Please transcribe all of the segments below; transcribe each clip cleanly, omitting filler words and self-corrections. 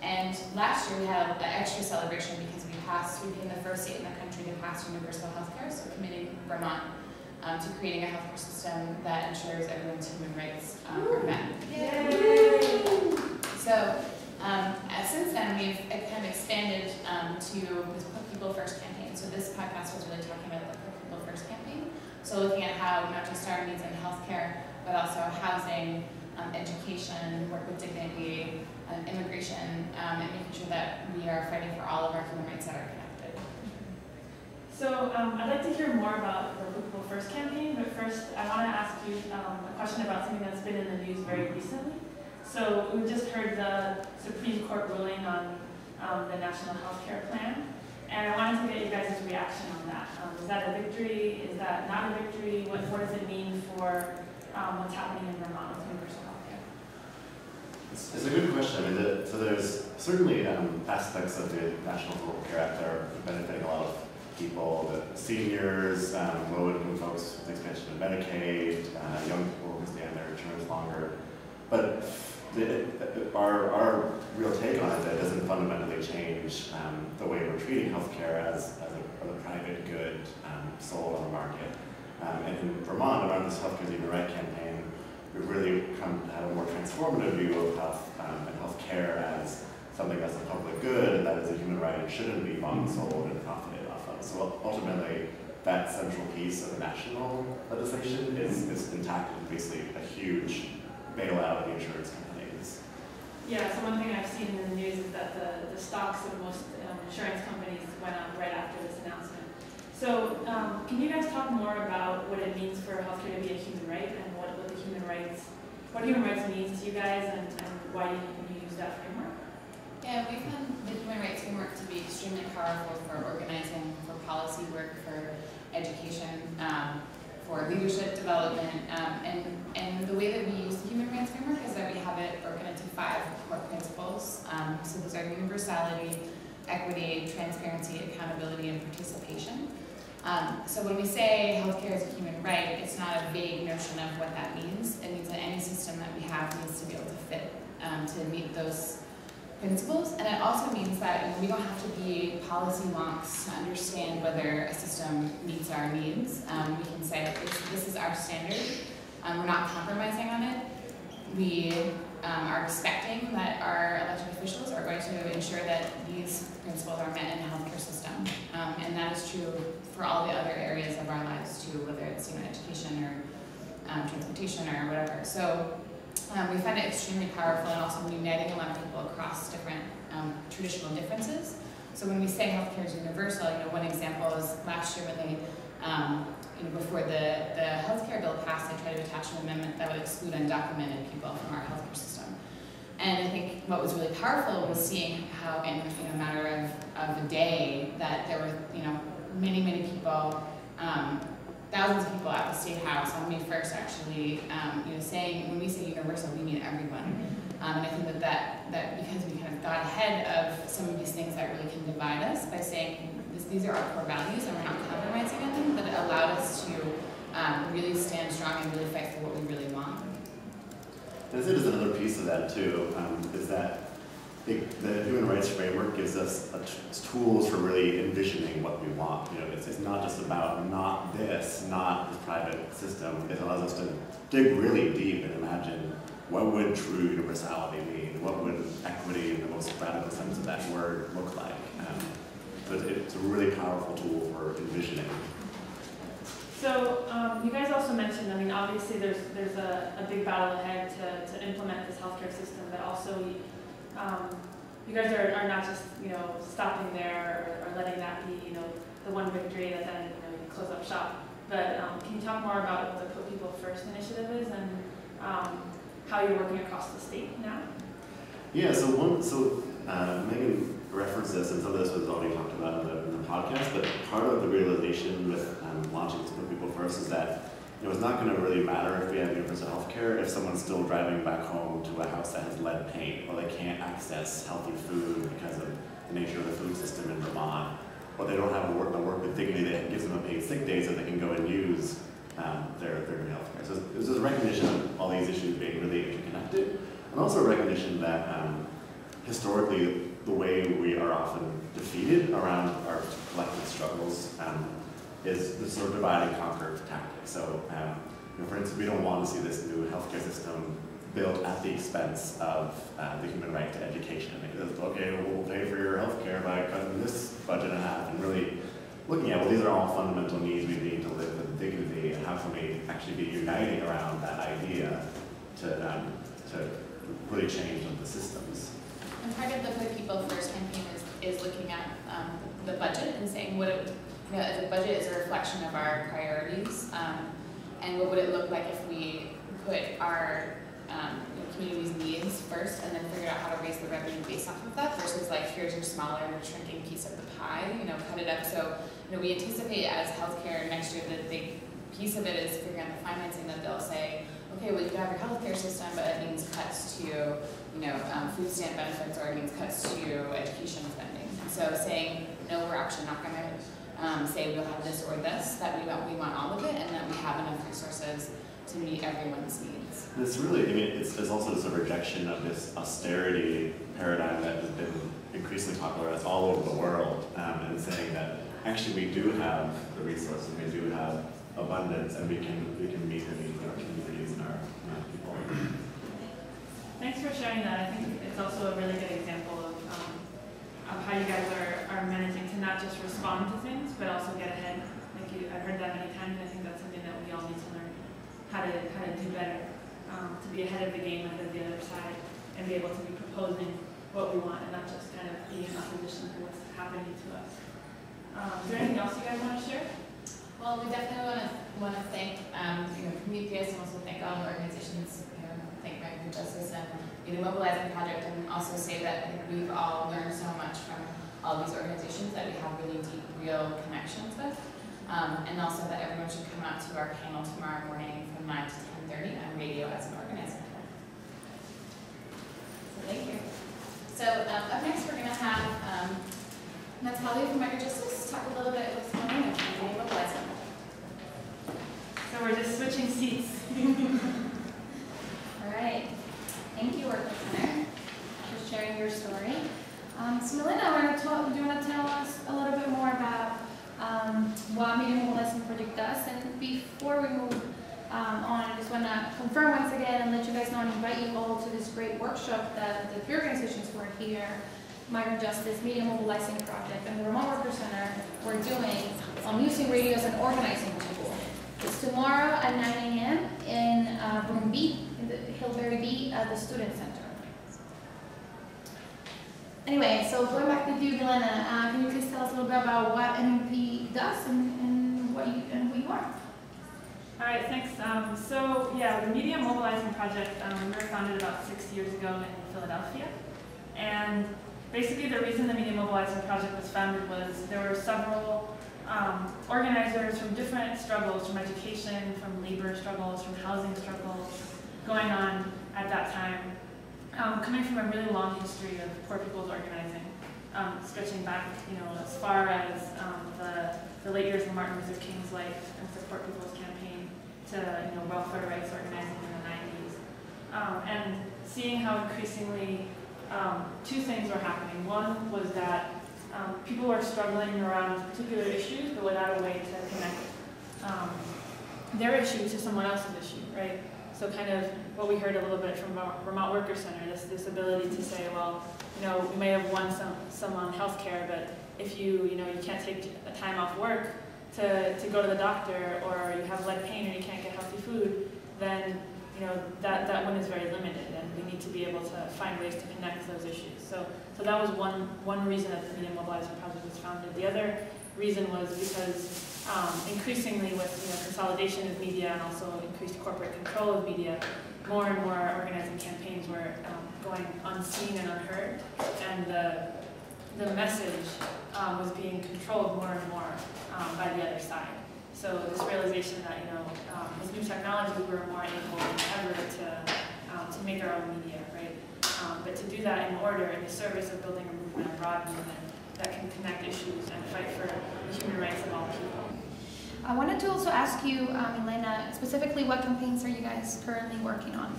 And last year we had an extra celebration because we became the first state in the country to pass universal health care, so committing Vermont to creating a healthcare system that ensures everyone's human rights are met. Yay! So since then we've kind of expanded to this Put People First campaign. So this podcast was really talking about the Put People First campaign. So looking at how not just our needs in healthcare, but also housing, education, work with dignity, immigration, and making sure that we are fighting for all of our human rights that are connected. So I'd like to hear more about the Put People First campaign, but first I want to ask you a question about something that's been in the news very recently. So we just heard the Supreme Court ruling on the National Health Care Plan, and I wanted to get you guys' reaction on that. Is that a victory? Is that not a victory? What does it mean for what's happening in Vermont with universal health care? It's a good question. I mean, so there's certainly aspects of the National Health Care Act that are benefiting a lot of people, the seniors, low-income folks with the expansion of Medicaid, young people who stay on their insurance longer. But our real take on it that doesn't fundamentally change the way we're treating healthcare as a private good sold on the market. And in Vermont, around this Healthcare is Human Right campaign, we've really come to have a more transformative view of health and healthcare as something that's a public good and that is a human right and shouldn't be bought and sold and profited off of. So ultimately, that central piece of the national legislation is intact and basically a huge bailout of the insurance companies. Yeah, so one thing I've seen in the news is that the stocks of most insurance companies went up right after this announcement. So can you guys talk more about what it means for healthcare to be a human right and what human rights means to you guys and why you use that framework? Yeah, we found the human rights framework to be extremely powerful for organizing, for policy work, for education, for leadership development, and the way that we use the human rights framework is that we have it broken into 5 core principles. So those are universality, equity, transparency, accountability, and participation. So when we say healthcare is a human right, it's not a vague notion of what that means. It means that any system that we have needs to be able to fit to meet those principles. And it also means that we don't have to be policy wonks to understand whether a system meets our needs. We can say, this is our standard. We're not compromising on it. We are expecting that our elected officials are going to ensure that these principles are met in the healthcare system. And that is true for all the other areas of our lives too, whether it's education or transportation or whatever. So we find it extremely powerful and also uniting a lot of people across different traditional differences. So when we say healthcare is universal, one example is last year when they before the healthcare bill passed, they tried to attach an amendment that would exclude undocumented people from our healthcare system. And I think what was really powerful was seeing how in a matter of a day that there were many people, thousands of people at the State House on May 1st actually saying, when we say universal, we mean everyone. And I think that because we kind of got ahead of some of these things that really can divide us by saying these are our core values and we're not compromising on them, that it allowed us to really stand strong and really fight for what we really want. And I think there's another piece of that too, is that the human rights framework gives us tools for really envisioning what we want. It's not just about not this private system. It allows us to dig really deep and imagine what would true universality mean? What would equity in the most radical sense of that word look like? So it's a really powerful tool for envisioning. So you guys also mentioned, obviously there's a big battle ahead to implement this healthcare system, but also you guys are not just stopping there or letting that be the one victory that then you close up shop. But can you talk more about what the Put People First initiative is and how you're working across the state now? Yeah. So Megan referenced this, and some of this was already talked about in the podcast. But part of the realization with launching this Put People First is that it's not going to really matter if we have universal health care if someone's still driving back home to a house that has lead paint, or they can't access healthy food because of the nature of the food system in Vermont, or they don't have a work with dignity that gives them a paid sick day so they can go and use their health care. So there's a recognition of all these issues being really interconnected, and also a recognition that historically, the way we are often defeated around our collective struggles is the sort of divide and conquer tactic. So, for instance, we don't want to see this new healthcare system built at the expense of the human right to education. Because, okay, we'll pay for your healthcare by cutting this budget in half, and really looking at, well, these are all fundamental needs we need to live with dignity, and how can we actually be uniting around that idea to really change the systems. And part of the Put People First campaign is looking at the budget and saying what it, the budget is a reflection of our priorities, and what would it look like if we put our community's needs first and then figure out how to raise the revenue based off of that versus like here's your smaller shrinking piece of the pie, cut it up. So we anticipate as healthcare next year that the big piece of it is figuring out the financing, that they'll say, okay, well you can have your healthcare system, but it means cuts to food stamp benefits, or it means cuts to education spending. And so saying no, we're actually not going to say we'll have this or this, that we want all of it, and that we have enough resources to meet everyone's needs. It's really, it's also just a rejection of this austerity paradigm that has been increasingly popularized all over the world, and saying that actually we do have the resources, we do have abundance, and we can meet the needs of our communities and our people. Thanks for sharing that. I think it's also a really good example of how you guys are managing to not just respond to things, but also get ahead. I've heard that many times, and I think that's something that we all need to learn how to do better, to be ahead of the game, ahead of the other side, and be able to be proposing what we want and not just kind of being in opposition to what's happening to us. Is there anything else you guys want to share? Well, we definitely want to thank Prometheus, and also thank all the organizations, thank Migrant Justice and the Mobilizing Project, and also say that we've all learned so much from all these organizations that we have really deep, real connections with. And also that everyone should come out to our panel tomorrow morning from 9 to 10:30 on radio as an organizer. So thank you. So up next we're going to have Natalia from Migrant Justice talk a little bit what's going on with Mobilizing. So we're just switching seats. All right. Thank you, Work Center, for sharing your story. So Milena, do you want to tell us a little bit more about what Media Mobilizing Project does? And before we move on, I just want to confirm once again and let you guys know and invite you all to this great workshop that the three organizations who are here, Migrant Justice, Media Mobilizing Project, and the Vermont Worker Center, we're doing on using radios and organizing tool. It's tomorrow at 9 a.m. in room B, in the Hillberry B at the Student Center. Anyway, so going back to you, Milena, can you please tell us a little bit about what MMP does and who you are? All right, thanks. So yeah, the Media Mobilizing Project, we were founded about 6 years ago in Philadelphia. And basically the reason the Media Mobilizing Project was founded was there were several organizers from different struggles, from education, from labor struggles, from housing struggles going on at that time, coming from a really long history of poor people's organizing, stretching back, as far as the late years of Martin Luther King's life and Support People's campaign to welfare rights organizing in the 90s, and seeing how increasingly two things were happening. One was that people were struggling around particular issues, but without a way to connect their issue to someone else's issue, right? So kind of what we heard a little bit from Vermont Worker Center, this ability to say, well, we may have won some on healthcare, but if you can't take a time off work to go to the doctor, or you have leg pain or you can't get healthy food, then that win is very limited, and we need to be able to find ways to connect those issues. So that was one reason that the Media Mobilizing Project was founded. The other reason was because increasingly with consolidation of media and also increased corporate control of media, more and more organizing campaigns were going unseen and unheard, and the message was being controlled more and more by the other side. So this realization that with new technology we were more able than ever to make our own media, right? But to do that in order, in the service of building a movement, a broad movement that can connect issues and fight for the human rights of all people. I wanted to also ask you, Milena, specifically what campaigns are you guys currently working on?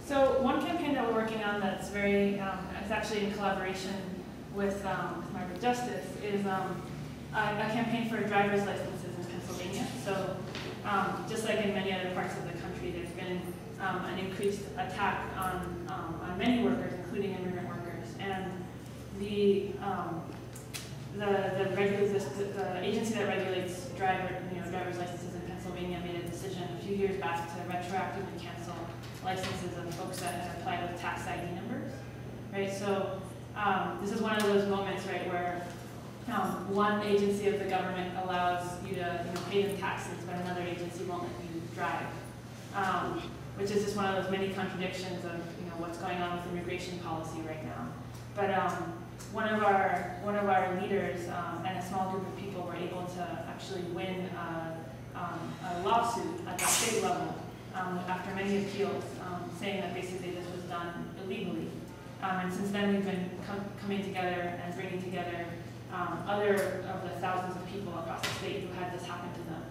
So one campaign that we're working on that's very, I it's actually in collaboration with Migrant Justice, is a campaign for driver's licenses in Pennsylvania. So just like in many other parts of the country, there's been an increased attack on many workers, including immigrant workers. And the agency that regulates driver's licenses in Pennsylvania made a decision a few years back to retroactively cancel licenses of folks that had applied with tax ID numbers, right? So this is one of those moments, right, where one agency of the government allows you to pay them taxes, but another agency won't let you drive, which is just one of those many contradictions of what's going on with immigration policy right now. But one of our leaders and a small group of people were able to actually win a lawsuit at the state level after many appeals, saying that basically this was done illegally. And since then we've been coming together and bringing together other of the thousands of people across the state who had this happen to them,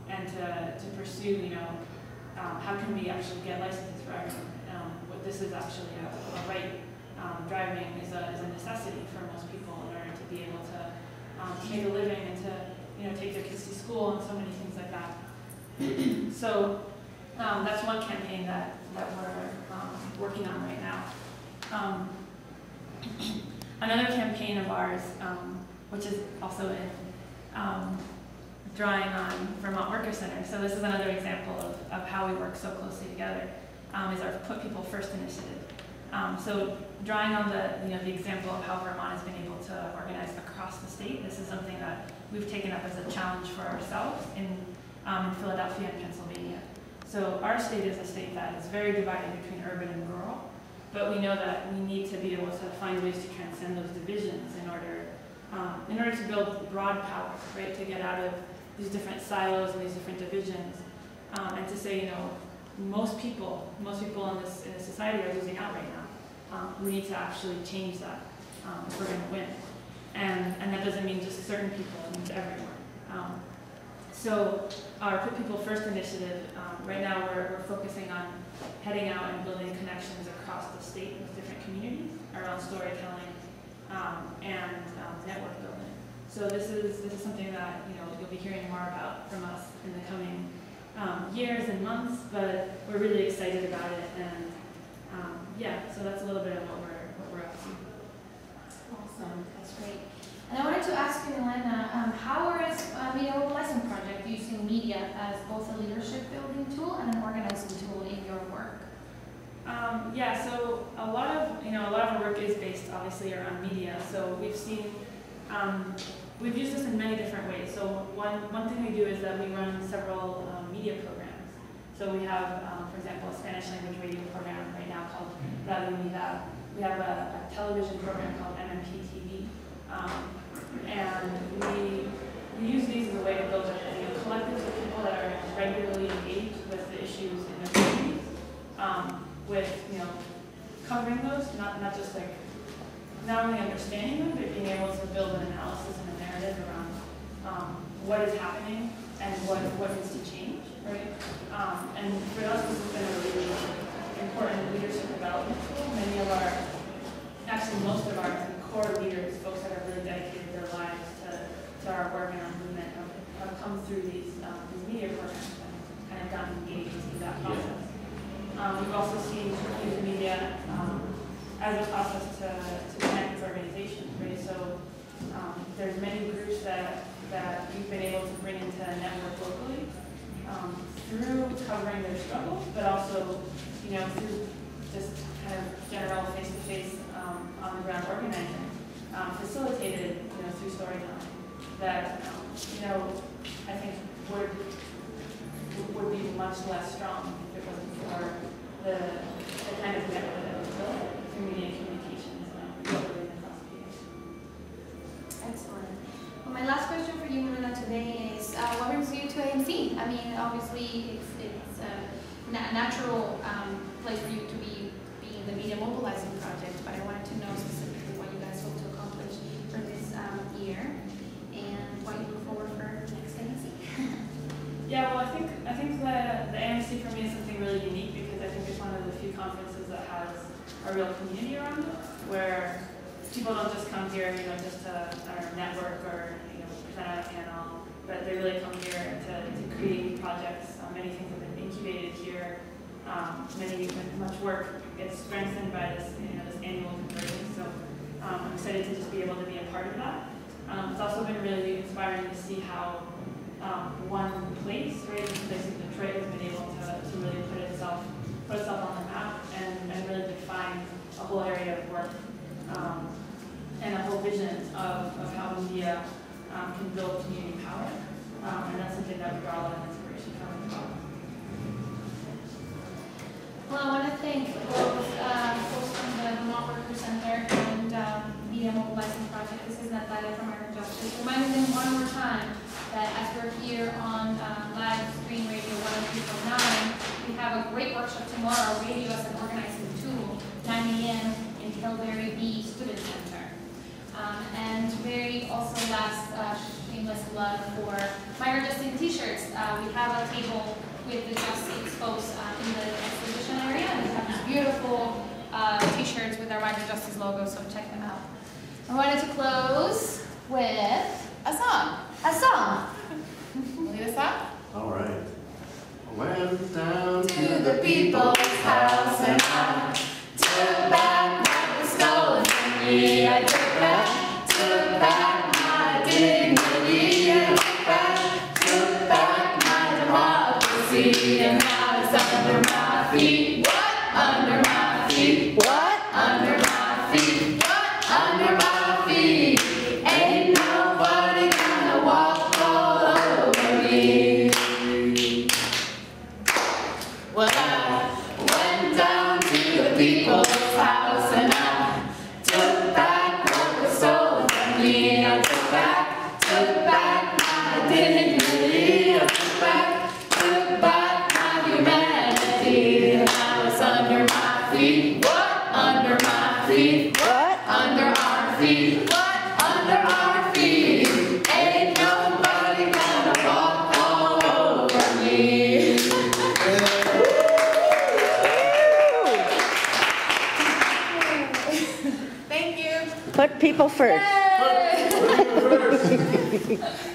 and to pursue, how can we actually get licenses for everyone? This is actually a right. Driving is a necessity for most people in order to be able to make a living and to take their kids to school and so many things like that. So that's one campaign that we're working on right now. Another campaign of ours, which is also in drawing on Vermont Worker Center. So this is another example of how we work so closely together, is our Put People First initiative. So drawing on the example of how Vermont has been able to organize across the state, this is something that we've taken up as a challenge for ourselves in Philadelphia and Pennsylvania. So our state is a state that is very divided between urban and rural, but we know that we need to be able to find ways to transcend those divisions in order to build broad power, right? To get out of these different silos and these different divisions, and to say, most people in this society are losing out right now. We need to actually change that if we're going to win. And that doesn't mean just certain people, it means everyone. So our Put People First initiative, right now we're focusing on heading out and building connections across the state with different communities around storytelling and network building. So this is something that you'll be hearing more about from us in the coming years and months, but we're really excited about it, and so that's a little bit of what we're up to. Awesome, that's great. And I wanted to ask you, Milena, how is Media Mobilizing Project using media as both a leadership building tool and an organizing tool in your work? So a lot of our work is based obviously around media. So we've seen we've used this in many different ways. So one thing we do is that we run several media programs. So we have, for example, a Spanish language radio program right now called Radio Unidad. We have a television program called MMP TV. And we use these as a way to build collectives of people that are regularly engaged with the issues in their communities, with covering those, not just not only understanding them, but being able to build an analysis and a narrative around what is happening and what needs to change, right? And for us, this has been a really important leadership development tool. Most of our core leaders, folks that have really dedicated their lives to our work and our movement, have come through these media programs and kind of gotten engaged in that process. We've also seen use media as a process to connect with organizations, right? So there's many groups that we've been able to bring into a network locally through covering their struggles, but also, through just kind of general face-to-face on the ground organizing, facilitated, through storytelling, that, I think would be much less strong if it wasn't for the kind of network that was built through media communications locally across PA. Excellent. Well, my last question for you, Milena, today is what brings you to AMC? I mean, obviously, it's a natural place for you to be in the Media Mobilizing Project, but I wanted to know specifically what you guys hope to accomplish for this year and what you look forward for next AMC. Yeah, well, I think the AMC for me is something really unique because I think it's one of the few conferences that has a real community around it. people don't just come here, just to network or, present on a panel, but they really come here to create projects. Many things have been incubated here. Much work gets strengthened by this, this annual conversion. So I'm excited to just be able to be a part of that. It's also been really inspiring to see how one place, right, this place in Detroit, has been able to really put itself on the map and really define a whole area of work and a whole vision of how media can build community power. And that's something that we draw a lot of inspiration from as well. Well, I want to thank both folks from the Vermont Workers Center and the Mobilizing Project. This is Natalia from Migrant Justice. Reminding them one more time that as we're here on live stream radio 103.9, we have a great workshop tomorrow, Radio as an Organizing Tool, 9 a.m. in Hillberry B Student Center. And very also last shameless plug for Migrant Justice t-shirts. We have a table with the Justice folks in the exhibition area, and we have these beautiful t-shirts with our Migrant Justice logo, so check them out. I wanted to close with A song. a song. Lead us up. All right. Went down To the people's house and I took back what was stolen from me. I took back my dignity. I took back my democracy. And now it's under my feet. What? Under my feet. What? Under my feet. What? Under my feet. Ain't nobody gonna walk all over me. Well, I went down to the people's house and I took back what was stolen from me. I took back my dignity. I took back my humanity. And now it's under my feet. What? Under my feet. What? Under our feet. What? Under our feet. Ain't nobody gonna walk all over me. Thank you. Put people first. Yay!